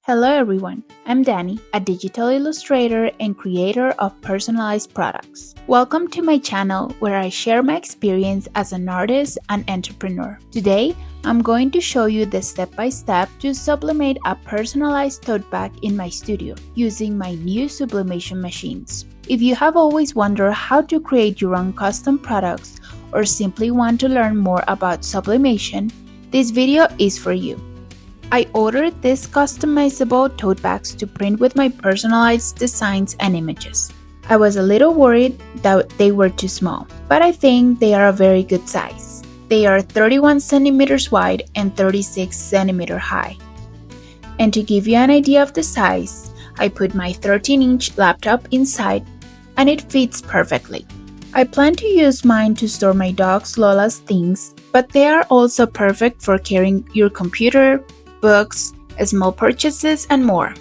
Hello everyone, I'm Danny, a digital illustrator and creator of personalized products. Welcome to my channel where I share my experience as an artist and entrepreneur. Today, I'm going to show you the step-by-step to sublimate a personalized tote bag in my studio using my new sublimation machines. If you have always wondered how to create your own custom products or simply want to learn more about sublimation, this video is for you. I ordered these customizable tote bags to print with my personalized designs and images. I was a little worried that they were too small, but I think they are a very good size. They are 31 centimeters wide and 36 centimeters high. And to give you an idea of the size, I put my 13-inch laptop inside and it fits perfectly. I plan to use mine to store my dog's Lola's things, but they are also perfect for carrying your computer, books, small purchases, and more.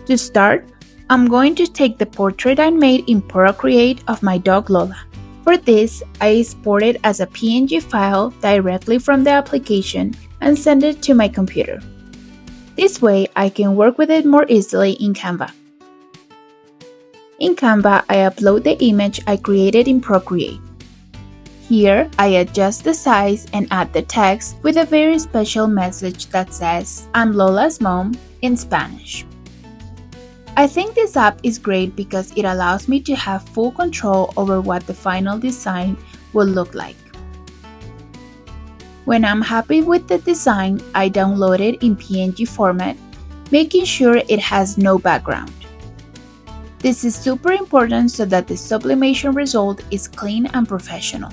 To start, I'm going to take the portrait I made in Procreate of my dog Lola. For this, I export it as a PNG file directly from the application and send it to my computer. This way, I can work with it more easily in Canva. In Canva, I upload the image I created in Procreate. Here, I adjust the size and add the text with a very special message that says, "I'm Lola's mom" in Spanish. I think this app is great because it allows me to have full control over what the final design will look like. When I'm happy with the design, I download it in PNG format, making sure it has no background. This is super important so that the sublimation result is clean and professional.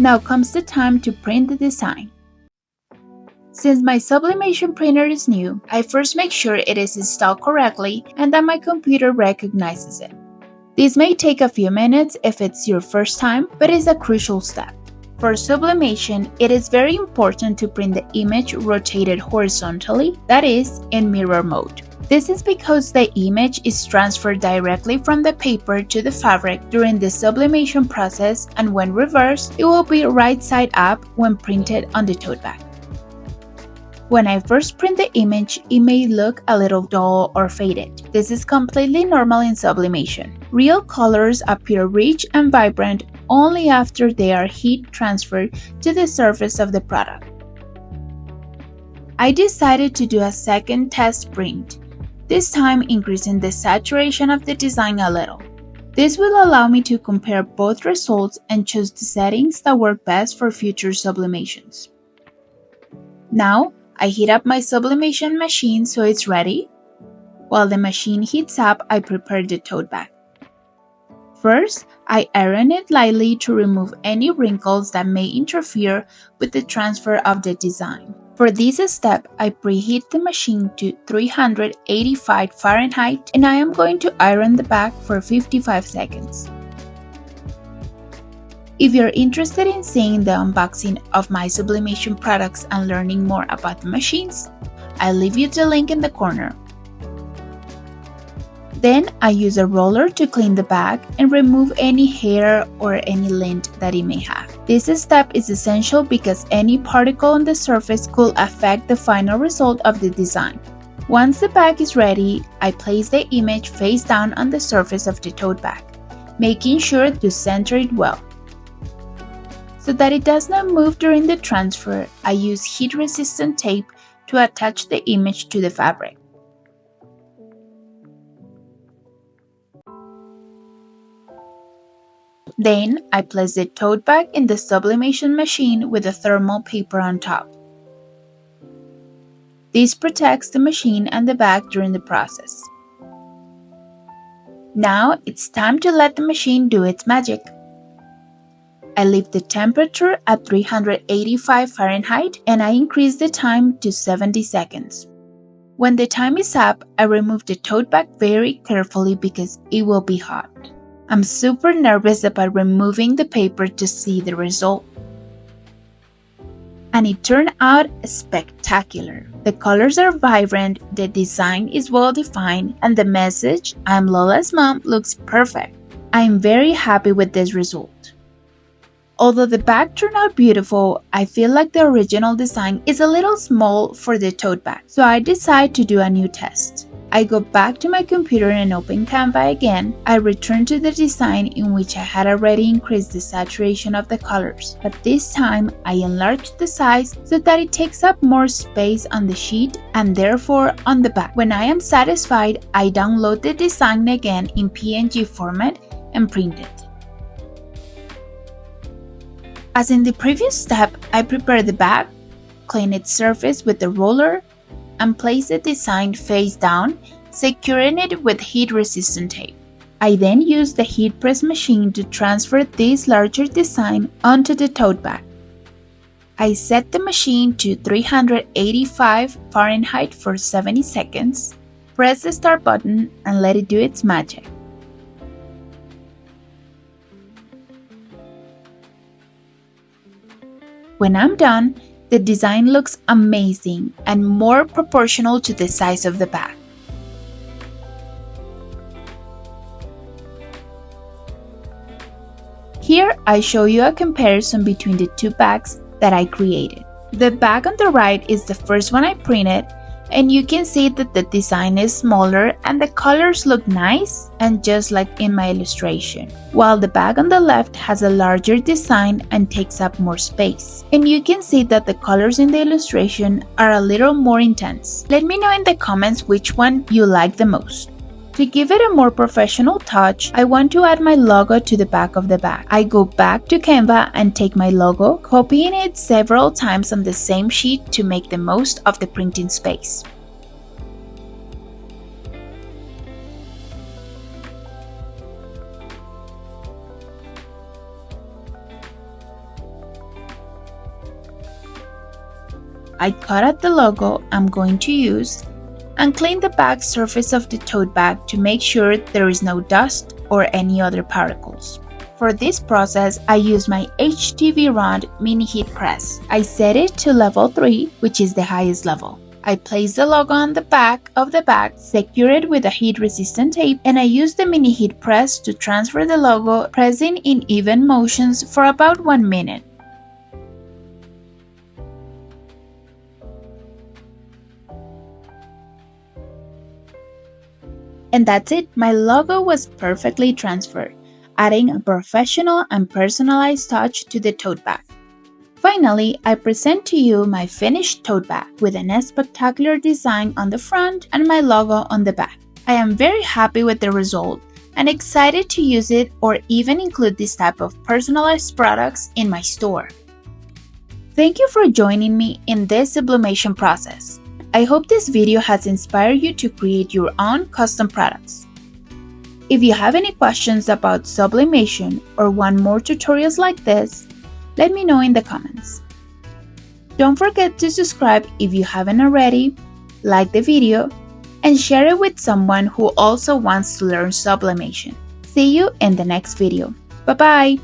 Now comes the time to print the design. Since my sublimation printer is new, I first make sure it is installed correctly and that my computer recognizes it. This may take a few minutes if it's your first time, but it's a crucial step. For sublimation, it is very important to print the image rotated horizontally, that is, in mirror mode. This is because the image is transferred directly from the paper to the fabric during the sublimation process, and when reversed, it will be right side up when printed on the tote bag. When I first print the image, it may look a little dull or faded. This is completely normal in sublimation. Real colors appear rich and vibrant only after they are heat transferred to the surface of the product. I decided to do a second test print, this time increasing the saturation of the design a little. This will allow me to compare both results and choose the settings that work best for future sublimations. Now, I heat up my sublimation machine so it's ready. While the machine heats up, I prepare the tote bag. First, I iron it lightly to remove any wrinkles that may interfere with the transfer of the design. For this step, I preheat the machine to 385 Fahrenheit and I am going to iron the bag for 55 seconds. If you're interested in seeing the unboxing of my sublimation products and learning more about the machines, I'll leave you the link in the corner. Then I use a roller to clean the bag and remove any hair or any lint that it may have. This step is essential because any particle on the surface could affect the final result of the design. Once the bag is ready, I place the image face down on the surface of the tote bag, making sure to center it well. So that it does not move during the transfer, I use heat-resistant tape to attach the image to the fabric. Then, I place the tote bag in the sublimation machine with a thermal paper on top. This protects the machine and the bag during the process. Now, it's time to let the machine do its magic. I leave the temperature at 385 Fahrenheit and I increase the time to 70 seconds. When the time is up, I remove the tote bag very carefully because it will be hot. I'm super nervous about removing the paper to see the result. And it turned out spectacular. The colors are vibrant, the design is well defined, and the message, "I'm Lola's mom," looks perfect. I am very happy with this result. Although the bag turned out beautiful, I feel like the original design is a little small for the tote bag, so I decided to do a new test. I go back to my computer and open Canva again. I return to the design in which I had already increased the saturation of the colors, but this time I enlarged the size so that it takes up more space on the sheet and therefore on the back. When I am satisfied, I download the design again in PNG format and print it. As in the previous step, I prepare the bag, clean its surface with the roller, and place the design face down, securing it with heat-resistant tape. I then use the heat press machine to transfer this larger design onto the tote bag. I set the machine to 385 Fahrenheit for 70 seconds, press the start button, and let it do its magic. When I'm done, the design looks amazing and more proportional to the size of the bag. Here I show you a comparison between the two bags that I created. The bag on the right is the first one I printed, and you can see that the design is smaller and the colors look nice and just like in my illustration, while the bag on the left has a larger design and takes up more space. And you can see that the colors in the illustration are a little more intense. Let me know in the comments which one you like the most. To give it a more professional touch, I want to add my logo to the back of the bag. I go back to Canva and take my logo, copying it several times on the same sheet to make the most of the printing space. I cut out the logo I'm going to use and clean the back surface of the tote bag to make sure there is no dust or any other particles. For this process, I use my HTVRont mini heat press. I set it to level 3, which is the highest level. I place the logo on the back of the bag, secure it with a heat-resistant tape, and I use the mini heat press to transfer the logo, pressing in even motions for about 1 minute. And that's it, my logo was perfectly transferred, adding a professional and personalized touch to the tote bag. Finally, I present to you my finished tote bag with a spectacular design on the front and my logo on the back. I am very happy with the result and excited to use it or even include this type of personalized products in my store. Thank you for joining me in this sublimation process. I hope this video has inspired you to create your own custom products. If you have any questions about sublimation or want more tutorials like this, let me know in the comments. Don't forget to subscribe if you haven't already, like the video, and share it with someone who also wants to learn sublimation. See you in the next video. Bye-bye!